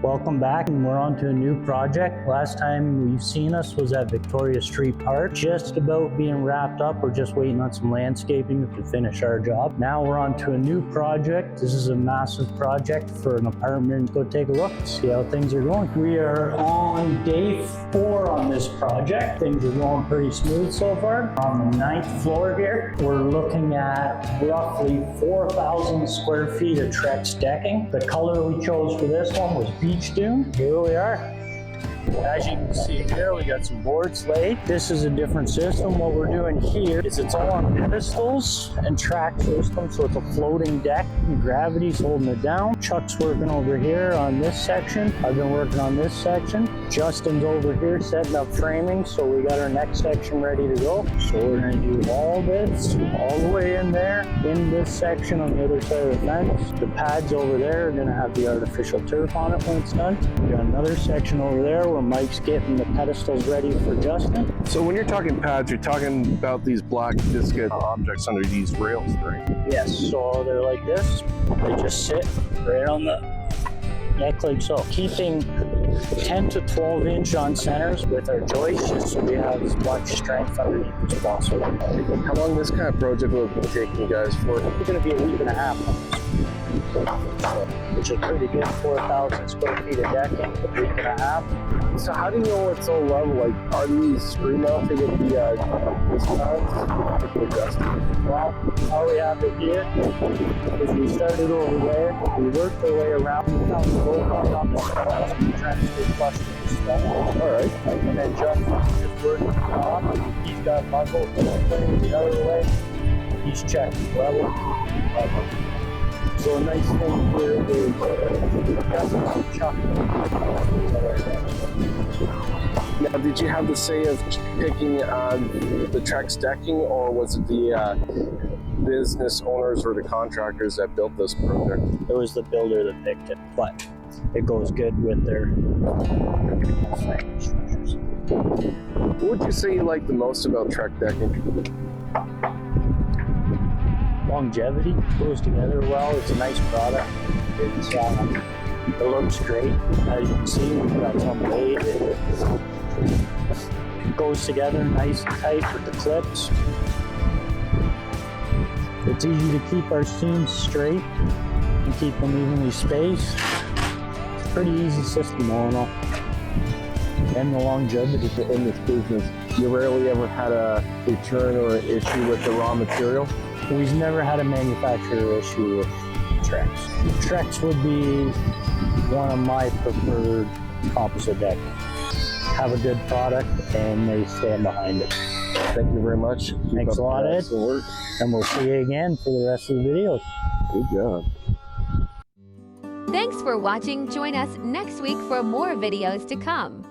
Welcome back, and we're on to a new project. Last time you've seen us was at Victoria Street Park. Just about being wrapped up. We're just waiting on some landscaping to finish our job. Now we're on to a new project. This is a massive project for an apartment. Go take a look, see how things are going. We are on day 4 on this project. Things are going pretty smooth so far. On the 9th floor here, we're looking at roughly 4,000 square feet of Trex decking. The color we chose for this one was Beach Dune. Here we are. As you can see here, we got some boards laid. This is a different system. What we're doing here is it's all on pedestals and track system, so it's a floating deck. Gravity's holding it down. Chuck's working over here on this section. I've been working on this section. Justin's over here setting up framing, so we got our next section ready to go. So we're gonna do all this, all the way in there, in this section on the other side of the fence. The pads over there are gonna have the artificial turf on it when it's done. We got another section over there where Mike's getting the pedestals ready for Justin. So when you're talking pads, you're talking about these black discus objects under these rails, right? Yes, so they're like this. They just sit right on the neck like so. Keeping 10 to 12 inch on centers with our joists just so we have as much strength underneath as possible. How long this kind of project will be taking you guys for? It's going to be a week and a half on this, which is pretty good. 4,000 square feet of decking, a week and a half. So how do you know it's so level? Like, are these screen mounted with the dismounts? Well, how we have it here is we started over there, we worked our way around, we found the roll on the stone, and we tried to stay flush with the stone. Alright. And then Justin's just working the top. He's got muzzle putting the other way. He's checked level. So a nice thing here is Justin's Chuck. Now, did you have the say of picking the Trex decking, or was it the business owners or the contractors that built this project? It was the builder that picked it, but it goes good with their framing structures. What would you say you like the most about Trex decking? Longevity goes together well. It's a nice product. It looks great. As you can see, we've got some weight. It goes together nice and tight with the clips. It's easy to keep our seams straight and keep them evenly spaced. It's a pretty easy system all in all. And the longevity In this business, you rarely ever had a return or an issue with the raw material? We've never had a manufacturer issue with Trex. Trex would be one of my preferred composite decks. Have a good product and they stand behind it. Thank you very much. Thanks a lot, Ed. And we'll see you again for the rest of the videos. Good job. Thanks for watching. Join us next week for more videos to come.